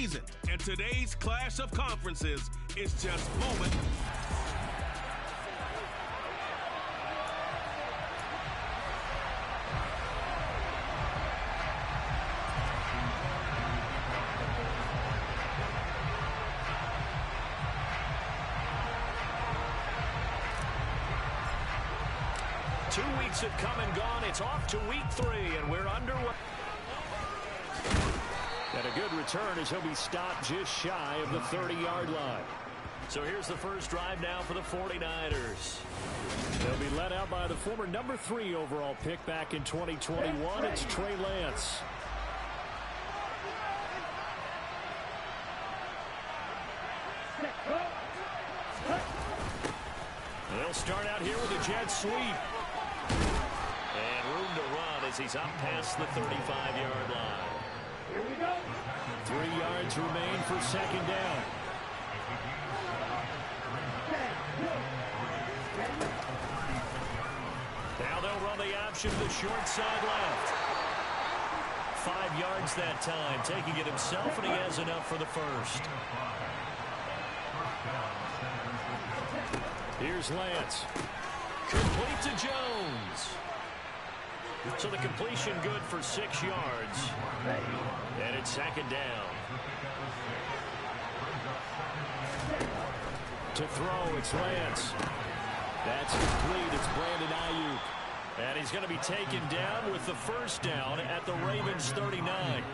season, and today's clash of conferences is just moment. Weeks have come and gone. It's off to week 3, and we're underway. And a good return as he'll be stopped just shy of the 30-yard line. So here's the first drive now for the 49ers. They'll be led out by the former number 3 overall pick back in 2021. It's Trey Lance. They'll start out here with a jet sweep. And room to run as he's up past the 35-yard line. Here we go. 3 yards remain for second down. Now they'll run the option to the short side left. 5 yards that time, taking it himself, and he has enough for the first. Here's Lance. Complete to Jones. So the completion good for 6 yards. And it's second down. To throw, it's Lance. That's complete. It's Brandon Ayuk. And he's going to be taken down with the first down at the Ravens 39.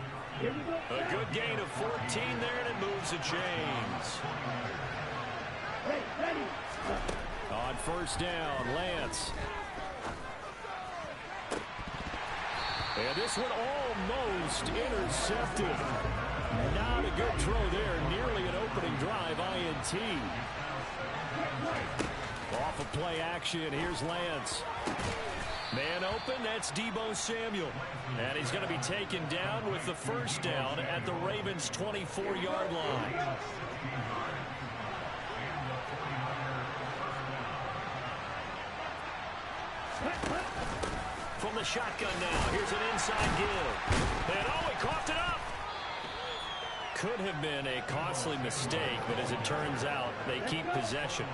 A good gain of 14 there, and it moves the chains. On first down, Lance. And this one almost intercepted. Not a good throw there. Nearly an opening drive, INT. Off of play action, here's Lance. Man open, that's Deebo Samuel. And he's going to be taken down with the first down at the Ravens' 24-yard line. From the shotgun now, here's an inside give. And oh, he coughed it up. Could have been a costly mistake, but as it turns out, they keep possession.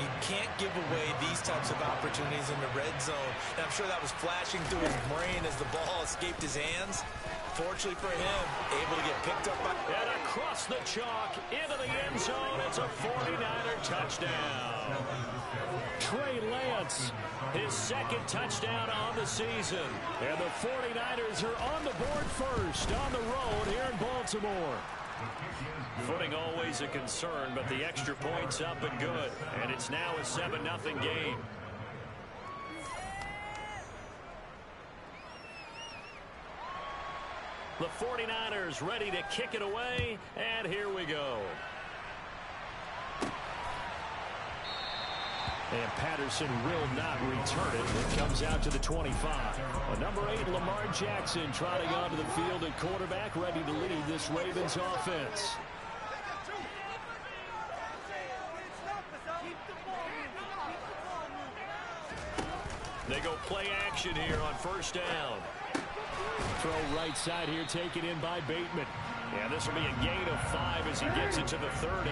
You can't give away these types of opportunities in the red zone. And I'm sure that was flashing through his brain as the ball escaped his hands. Fortunately for him, able to get picked up by... And across the chalk, into the end zone, it's a 49er touchdown. Trey Lance, his second touchdown on the season. And the 49ers are on the board first, on the road here in Baltimore. Footing always a concern, but the extra point's up and good. And it's now a 7-0 game. The 49ers ready to kick it away, and here we go. And Patterson will not return it. It comes out to the 25. Number 8, Lamar Jackson, trotting onto the field at quarterback, ready to lead this Ravens offense. They go play action here on first down. Throw right side here, taken in by Bateman. And this will be a gain of 5 as he gets it to the 30.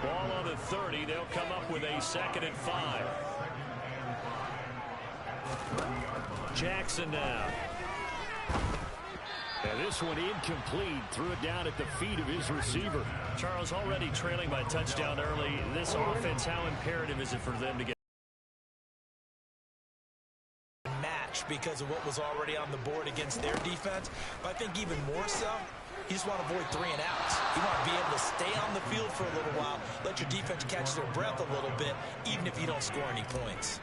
Ball on the 30. They'll come up with a 2nd and 5. Jackson now. And this one incomplete. Threw it down at the feet of his receiver. Charles, already trailing by touchdown early. This offense, how imperative is it for them to get because of what was already on the board against their defense? But I think even more so, you just want to avoid 3 and outs. You want to be able to stay on the field for a little while, let your defense catch their breath a little bit, even if you don't score any points.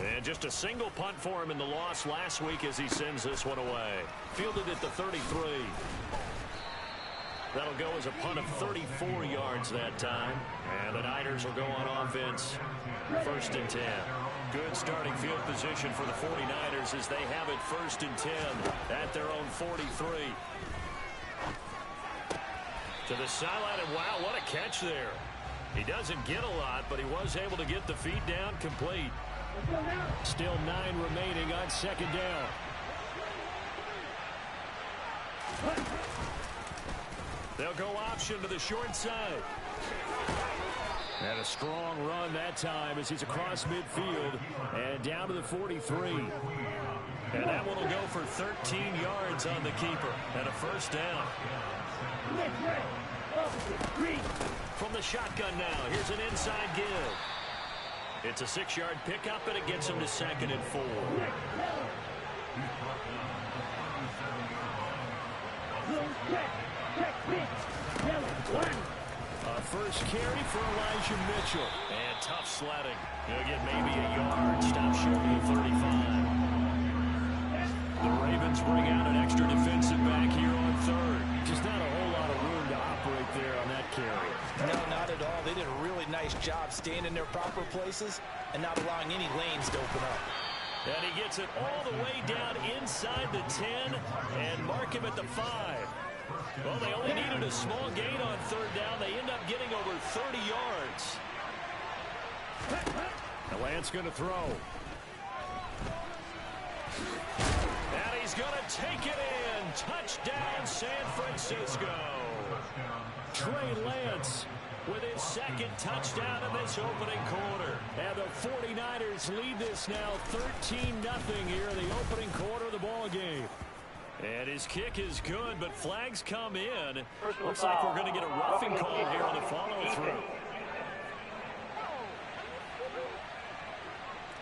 And just a single punt for him in the loss last week as he sends this one away. Fielded at the 33. That'll go as a punt of 34 yards that time. And the Niners will go on offense. 1st and 10. Good starting field position for the 49ers as they have it 1st and 10 at their own 43. To the sideline, and wow, what a catch there. He doesn't get a lot, but he was able to get the feet down complete. Still 9 remaining on 2nd down. They'll go option to the short side. And a strong run that time as he's across midfield and down to the 43. And that one will go for 13 yards on the keeper and a first down. From the shotgun now, here's an inside give. It's a 6-yard pickup, and it gets him to 2nd and 4. First carry for Elijah Mitchell. And tough sledding. He'll get maybe a yard. Stop short of the 35. The Ravens bring out an extra defensive back here on 3rd. Just not a whole lot of room to operate there on that carry. No, not at all. They did a really nice job staying in their proper places and not allowing any lanes to open up. And he gets it all the way down inside the 10 and mark him at the 5. Well, they only needed a small gain on 3rd down. They end up getting over 30 yards. The Lance going to throw. And he's going to take it in. Touchdown, San Francisco. Trey Lance with his 2nd touchdown in this opening quarter. And the 49ers lead this now 13-0 here in the opening quarter of the ball game. And his kick is good, but flags come in. Looks like we're going to get a roughing call here on the follow-through.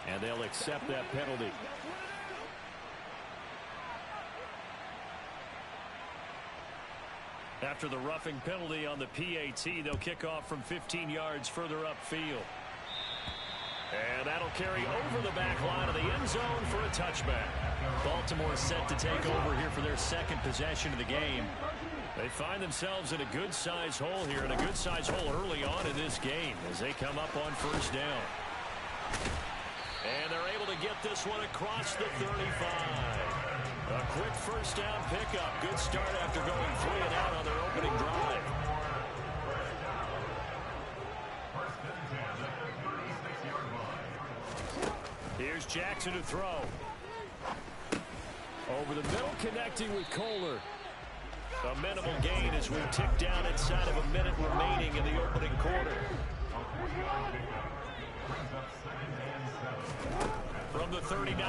And they'll accept that penalty. After the roughing penalty on the PAT, they'll kick off from 15 yards further upfield. And that'll carry over the back line of the end zone for a touchback. Baltimore set to take over here for their 2nd possession of the game. They find themselves in a good-sized hole here, and a good-sized hole early on in this game as they come up on 1st down. And they're able to get this one across the 35. A quick 1st down pickup. Good start after going 3 and out on their opening drive. Here's Jackson to throw. Over the middle, connecting with Kohler. A minimal gain as we tick down inside of a minute remaining in the opening quarter. From the 39,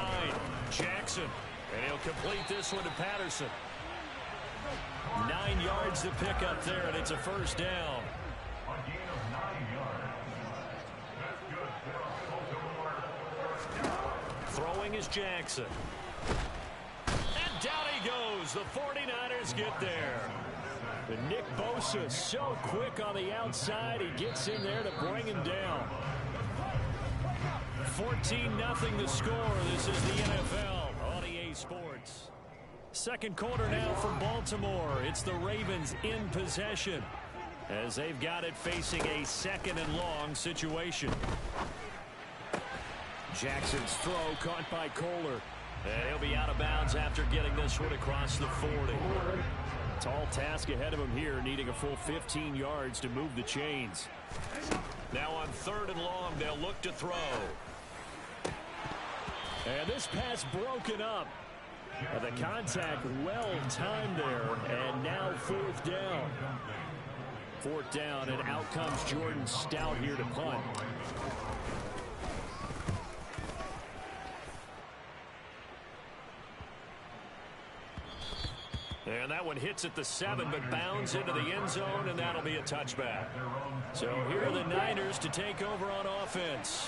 Jackson. And he'll complete this one to Patterson. 9 yards to pick up there, and it's a 1st down. Throwing is Jackson. And down he goes. The 49ers get there. And Nick Bosa so quick on the outside. He gets in there to bring him down. 14-0 the score. This is the NFL on EA Sports. 2nd quarter now for Baltimore. It's the Ravens in possession as they've got it facing a 2nd and long situation. Jackson's throw caught by Kohler. And he'll be out of bounds after getting this one across the 40. Tall task ahead of him here, needing a full 15 yards to move the chains. Now on 3rd and long, they'll look to throw. And this pass broken up. The contact well timed there, and now 4th down. 4th down, and out comes Jordan Stout here to punt. And that one hits at the 7, but bounds into the end zone, and that'll be a touchback. So here are the Niners to take over on offense.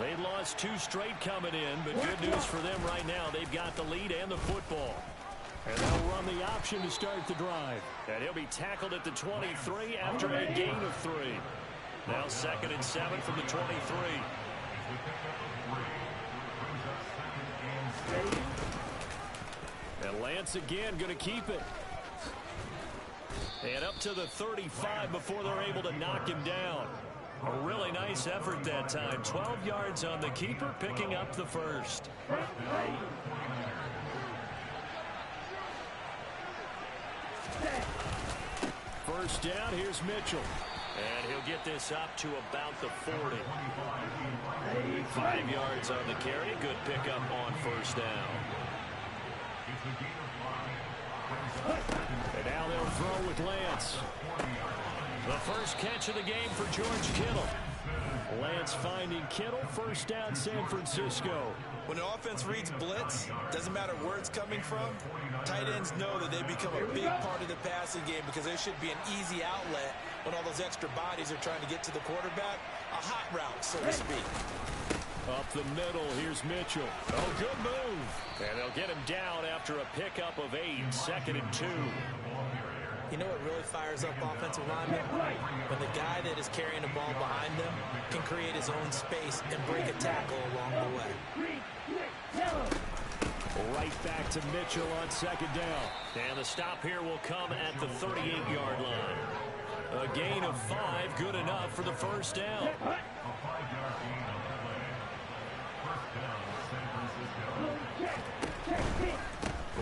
They lost 2 straight coming in, but good news for them right now. They've got the lead and the football. And they'll run the option to start the drive. And he'll be tackled at the 23 after a gain of 3. Now 2nd and 7 from the 23. And Lance again going to keep it. And up to the 35 before they're able to knock him down. A really nice effort that time. 12 yards on the keeper, picking up the 1st. First down, here's Mitchell. And he'll get this up to about the 40. 5 yards on the carry. Good pickup on 1st down. And now they'll throw with with Lance. The first catch of the game for George Kittle. Lance finding Kittle, first down San Francisco. When an offense reads blitz, doesn't matter where it's coming from, tight ends know that they become a big part of the passing game because there should be an easy outlet when all those extra bodies are trying to get to the quarterback. A hot route, so to speak. Up the middle, here's Mitchell. Oh, good move. And they'll get him down after a pickup of 8, 2nd and 2. You know what really fires up offensive linemen? When the guy that is carrying the ball behind them can create his own space and break a tackle along the way. Right back to Mitchell on 2nd down. And the stop here will come at the 38-yard line. A gain of 5, good enough for the first down.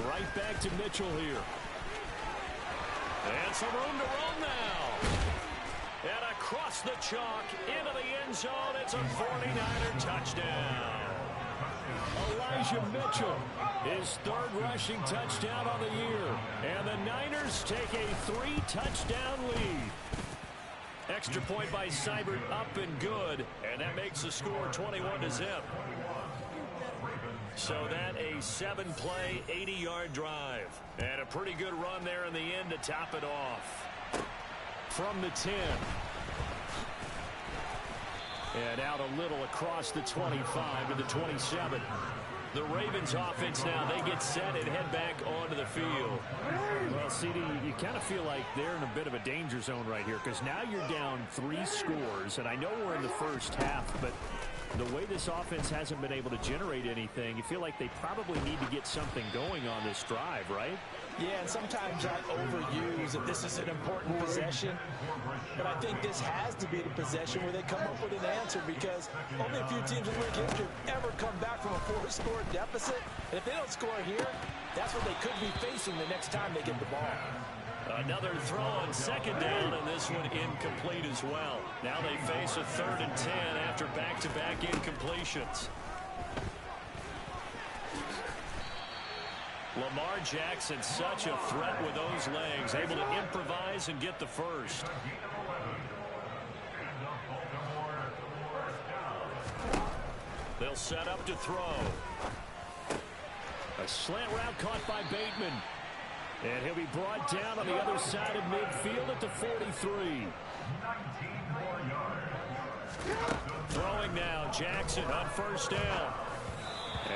Right back to Mitchell here. And some room to run now. And across the chalk into the end zone. It's a 49er touchdown. Elijah Mitchell, his 3rd rushing touchdown on the year. And the Niners take a 3-touchdown lead. Extra point by Seibert up and good. And that makes the score 21-0. So that a 7-play, 80-yard drive. And a pretty good run there in the end to top it off. From the 10. And out a little across the 25 to the 27. The Ravens offense now, they get set and head back onto the field. Well, CD, you kind of feel like they're in a bit of a danger zone right here because now you're down 3 scores. And I know we're in the first half, but the way this offense hasn't been able to generate anything, you feel like they probably need to get something going on this drive, right? Yeah, and sometimes I overuse that this is an important possession. But I think this has to be the possession where they come up with an answer because only a few teams in league history have ever come back from a 4-score deficit. And if they don't score here, that's what they could be facing the next time they get the ball. Another throw on 2nd down, and this one incomplete as well. Now they face a 3rd and 10 after back-to-back incompletions. Lamar Jackson, such a threat with those legs, able to improvise and get the first. They'll set up to throw. A slant route caught by Bateman. And he'll be brought down on the other side of midfield at the 43. Throwing now, Jackson on 1st down.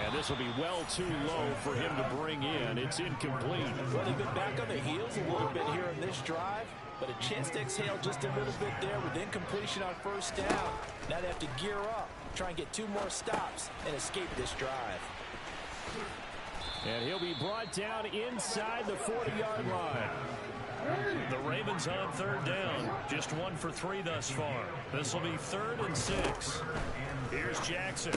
And this will be well too low for him to bring in. It's incomplete. Well, they've been back on their heels a little bit here in this drive, but a chance to exhale just a little bit there with incompletion on 1st down. Now they have to gear up, try and get 2 more stops and escape this drive. And he'll be brought down inside the 40-yard line. The Ravens on 3rd down. Just 1 for 3 thus far. This will be 3rd and 6. Here's Jackson.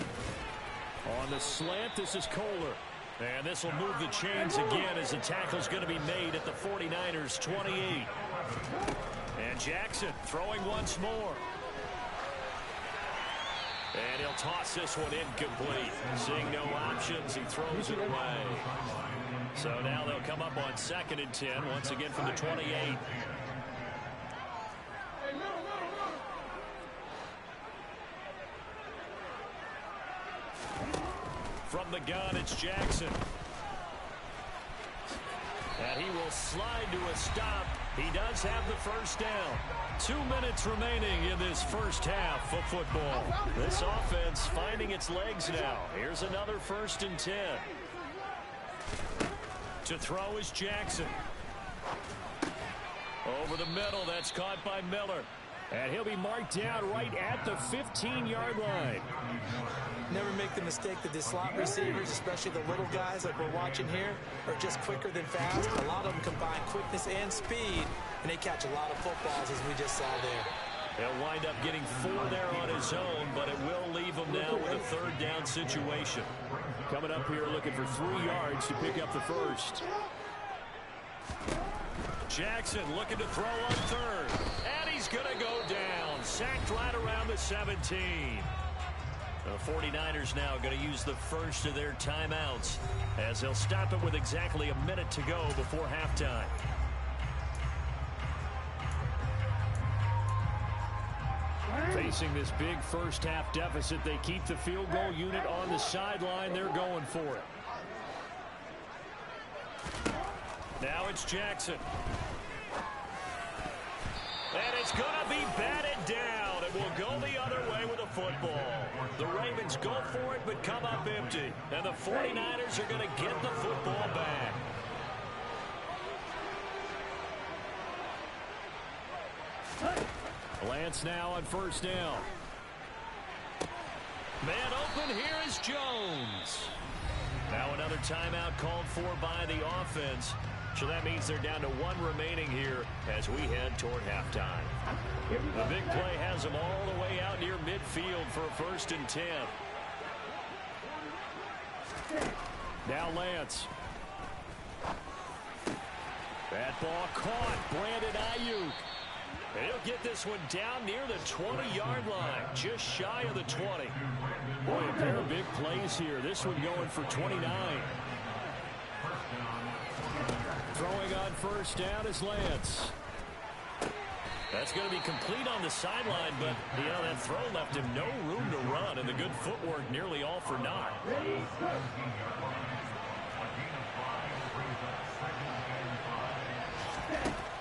On the slant, this is Kohler. And this will move the chains again as the tackle's going to be made at the 49ers 28. And Jackson throwing once more. And he'll toss this one incomplete. Seeing no options, he throws it away. So now they'll come up on 2nd and 10, once again from the 28. From the gun, it's Jackson. And he will slide to a stop. He does have the first down. 2 minutes remaining in this first half of football. This offense finding its legs now. Here's another 1st and 10. To throw is Jackson. Over the middle, that's caught by Miller. And he'll be marked down right at the 15-yard line. Never make the mistake that the slot receivers, especially the little guys like we're watching here, are just quicker than fast. A lot of them combine quickness and speed, and they catch a lot of footballs, as we just saw there. He'll wind up getting 4 there on his own, but it will leave him now with a 3rd down situation. Coming up here looking for 3 yards to pick up the first. Jackson looking to throw on 3rd. And he's going to go down. Sacked right around the 17. The 49ers now going to use the first of their timeouts as they'll stop it with exactly a minute to go before halftime. Facing this big first-half deficit, they keep the field goal unit on the sideline. They're going for it. Now it's Jackson. And it's going to be batted down. It will go the other way with a football. The Ravens go for it but come up empty. And the 49ers are going to get the football back. Lance now on first down. Man open, here is Jones. Now another timeout called for by the offense. So that means they're down to one remaining here as we head toward halftime. The big play has them all the way out near midfield for a 1st and 10. Now Lance. That ball caught. Brandon Ayuk. And he'll get this one down near the 20-yard line, just shy of the 20. Boy, a pair of big plays here. This one going for 29. Throwing on first down is Lance. That's going to be complete on the sideline, but, you know, that throw left him no room to run, and the good footwork nearly all for naught.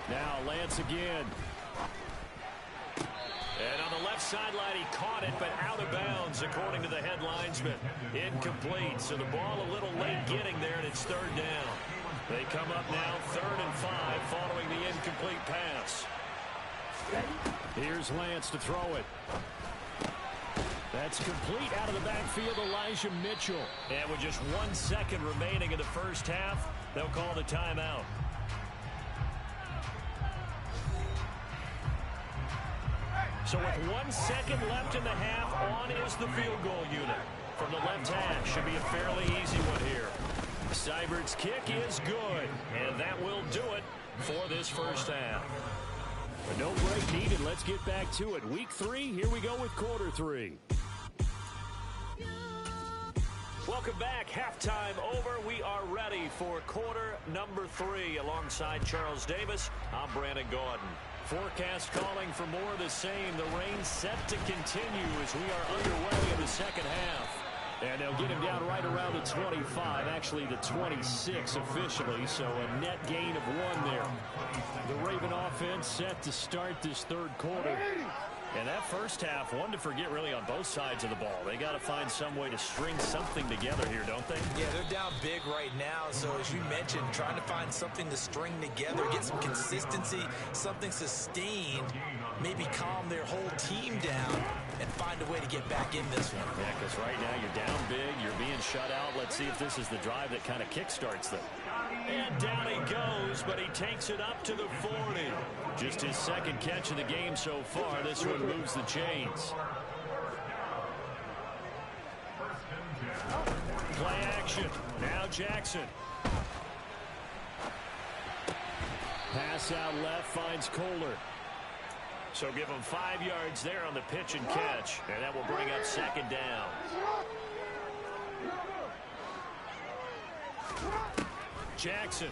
Now Lance again. And on the left sideline, he caught it, but out of bounds, according to the head linesman. Incomplete, so the ball a little late getting there, and it's 3rd down. They come up now 3rd and 5 following the incomplete pass. Here's Lance to throw it. That's complete out of the backfield, Elijah Mitchell. And with just 1 second remaining in the first half, they'll call the timeout. So with 1 second left in the half, on is the field goal unit. From the left hash, should be a fairly easy one here. Seibert's kick is good, and that will do it for this first half. But no break needed. Let's get back to it. Week 3, here we go with quarter 3. Welcome back. Halftime over. We are ready for quarter number 3. Alongside Charles Davis, I'm Brandon Gaudin. Forecast calling for more of the same. The rain set to continue as we are underway in the second half. And they'll get him down right around the 25, actually the 26 officially, so a net gain of 1 there. The Raven offense set to start this 3rd quarter. And that first half, one to forget really on both sides of the ball. They got to find some way to string something together here, don't they? Yeah, they're down big right now. So as you mentioned, trying to find something to string together, get some consistency, something sustained, maybe calm their whole team down and find a way to get back in this one. Yeah, because right now you're down big, you're being shut out. Let's see if this is the drive that kind of kickstarts them. And down he goes, but he takes it up to the 40. Just his 2nd catch of the game so far. This one moves the chains. Play action. Now Jackson. Pass out left, finds Kohler. So give him 5 yards there on the pitch and catch. And that will bring up 2nd down. Jackson.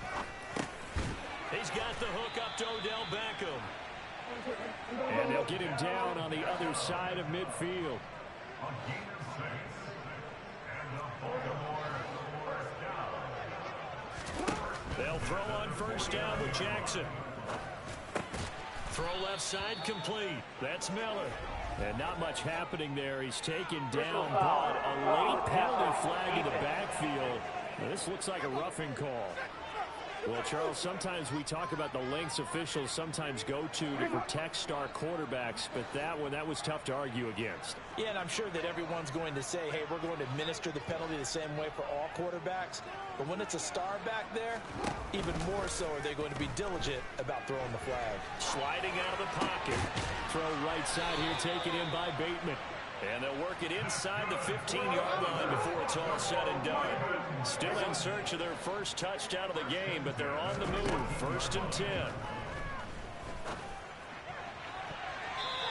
He's got the hook up to Odell Beckham. And they'll get him down on the other side of midfield. They'll throw on first down with Jackson. Throw left side complete. That's Miller. And not much happening there. He's taken down, but a late penalty flag in the backfield. Now, this looks like a roughing call. Well, Charles, sometimes we talk about the lengths officials sometimes go to protect star quarterbacks, but that was tough to argue against. Yeah, and I'm sure that everyone's going to say, hey, we're going to administer the penalty the same way for all quarterbacks. But when it's a star back there, even more so are they going to be diligent about throwing the flag. Sliding out of the pocket. Throw right side here, taken in by Bateman. And they'll work it inside the 15-yard line before it's all said and done. Still in search of their first touchdown of the game, but they're on the move. 1st and 10.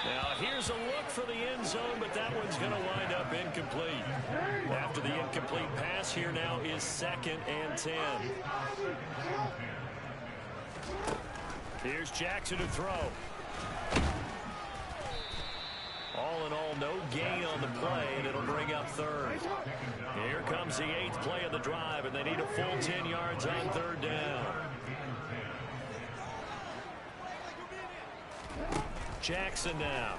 Now here's a look for the end zone, but that one's going to wind up incomplete. After the incomplete pass, here now is 2nd and 10. Here's Jackson to throw. gain on the play, and it'll bring up third. Here comes the 8th play of the drive, and they need a full 10 yards on third down. Jackson now.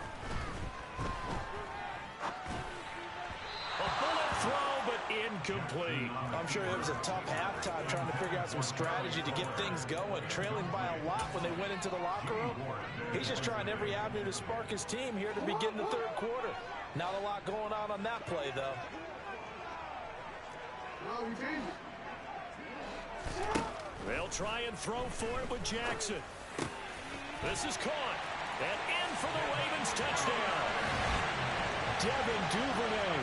A bullet throw, but incomplete. I'm sure it was a tough halftime trying to figure out some strategy to get things going, trailing by a lot when they went into the locker room. He's just trying every avenue to spark his team here to begin the third quarter. Not a lot going on that play, though. They'll try and throw for it with Jackson. This is caught. And in for the Ravens touchdown. Devin Duvernay,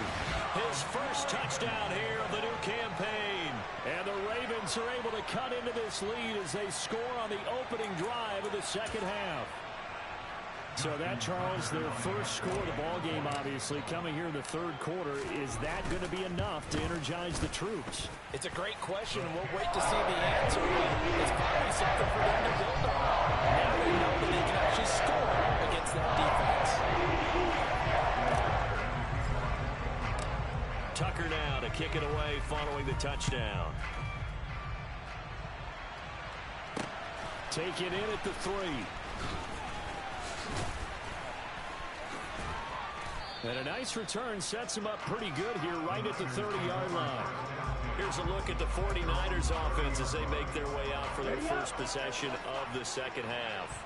his first touchdown here of the new campaign. And the Ravens are able to cut into this lead as they score on the opening drive of the second half. So that, Charles, their first score of the ball game, obviously, coming here in the third quarter. Is that going to be enough to energize the troops? It's a great question. We'll wait to see the answer. It's probably something for them to build on. Now they know that they can actually score against that defense. Tucker now to kick it away following the touchdown. Take it in at the 3. And a nice return sets him up pretty good here right at the 30-yard line. Here's a look at the 49ers offense as they make their way out for their first possession of the second half.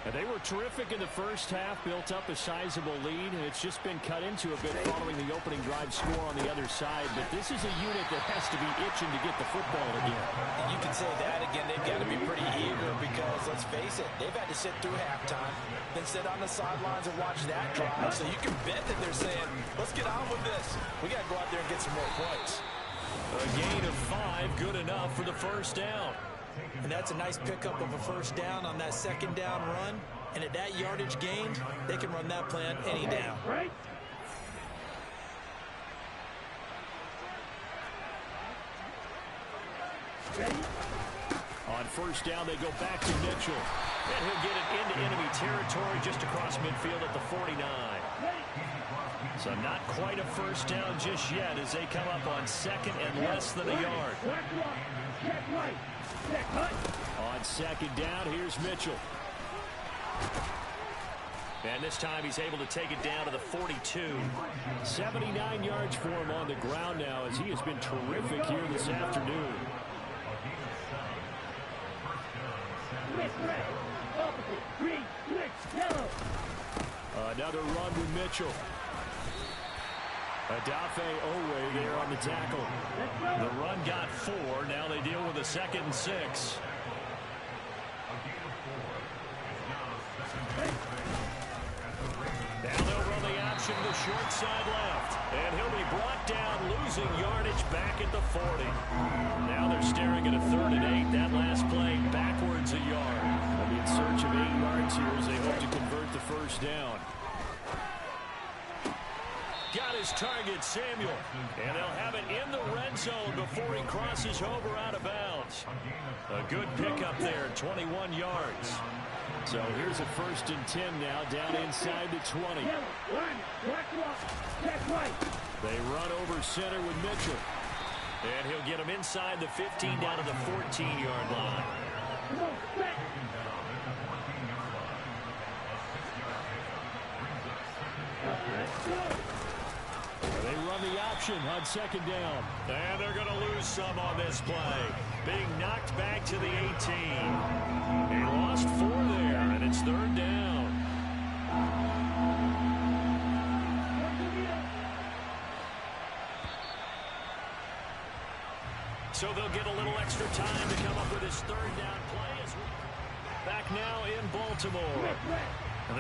And they were terrific in the first half, built up a sizable lead, and it's just been cut into a bit following the opening drive score on the other side. But this is a unit that has to be itching to get the football again. And you can say that again. They've got to be pretty eager because, let's face it, they've had to sit through halftime, then sit on the sidelines and watch that drive. So you can bet that they're saying, let's get on with this. We got to go out there and get some more points. A gain of 5, good enough for the first down. And that's a nice pickup of a first down on that second down run. And at that yardage gained, they can run that play on any down. On first down, they go back to Mitchell. And he'll get it into enemy territory just across midfield at the 49. So not quite a first down just yet as they come up on second and less than a yard. On second down, here's Mitchell. And this time he's able to take it down to the 42. 79 yards for him on the ground now as he has been terrific here this afternoon. Another run with Mitchell. Adafe Owe there on the tackle. The run got 4. Now they deal with a 2nd and 6. Now they'll run the option to the short side left. And he'll be brought down, losing yardage back at the 40. Now they're staring at a 3rd and 8. That last play backwards a yard. They'll be in search of 8 yards here as they hope to convert the first down. Got his target, Samuel. And they'll have it in the red zone before he crosses over out of bounds. A good pickup there, 21 yards. So here's a 1st and 10 now, down inside the 20. They run over center with Mitchell. And he'll get him inside the 15 down to the 14-yard line. They run the option on second down. And they're going to lose some on this play. Being knocked back to the 18. He lost 4 there, and it's 3rd down. So they'll get a little extra time to come up with his 3rd down play. Back now in Baltimore.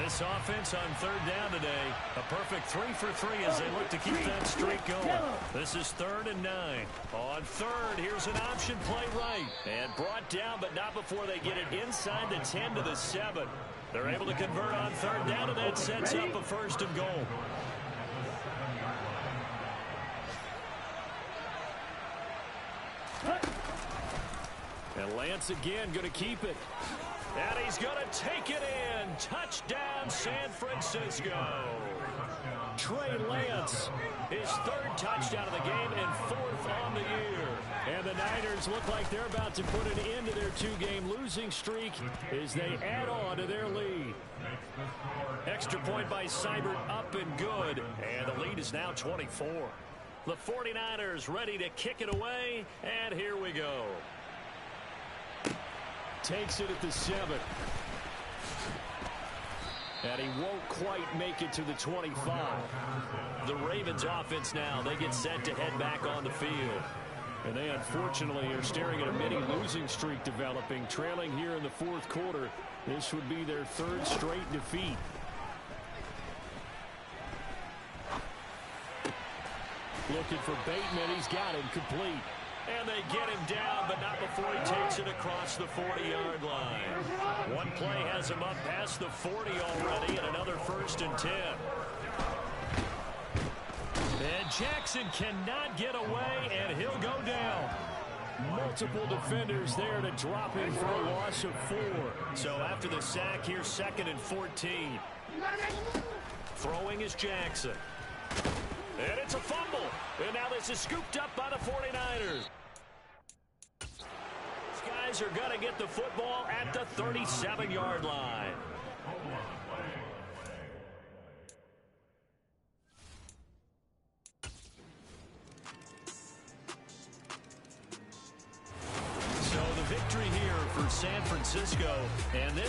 This offense on 3rd down today, a perfect 3 for 3 as they look to keep that streak going. This is 3rd and 9. On 3rd, here's an option play right. And brought down, but not before they get it inside the 10 to the 7. They're able to convert on 3rd down, and that sets up a 1st and goal. And Lance again going to keep it. And he's going to take it in. Touchdown, San Francisco. Trey Lance, his third touchdown of the game and fourth on the year. And the Niners look like they're about to put an end to their two-game losing streak as they add on to their lead. Extra point by Seibert, up and good. And the lead is now 24. The 49ers ready to kick it away, and here we go. Takes it at the 7. And he won't quite make it to the 25. The Ravens offense now, they get set to head back on the field. And they unfortunately are staring at a mini losing streak developing, trailing here in the fourth quarter. This would be their third straight defeat. Looking for Bateman. He's got him complete. And they get him down, but not before he takes it across the 40-yard line. One play has him up past the 40 already, and another 1st and 10. And Jackson cannot get away, and he'll go down. Multiple defenders there to drop him for a loss of 4. So after the sack, here's 2nd and 14. Throwing is Jackson. And it's a fumble. And now this is scooped up by the 49ers. These guys are going to get the football at the 37-yard line. So the victory here for San Francisco. And this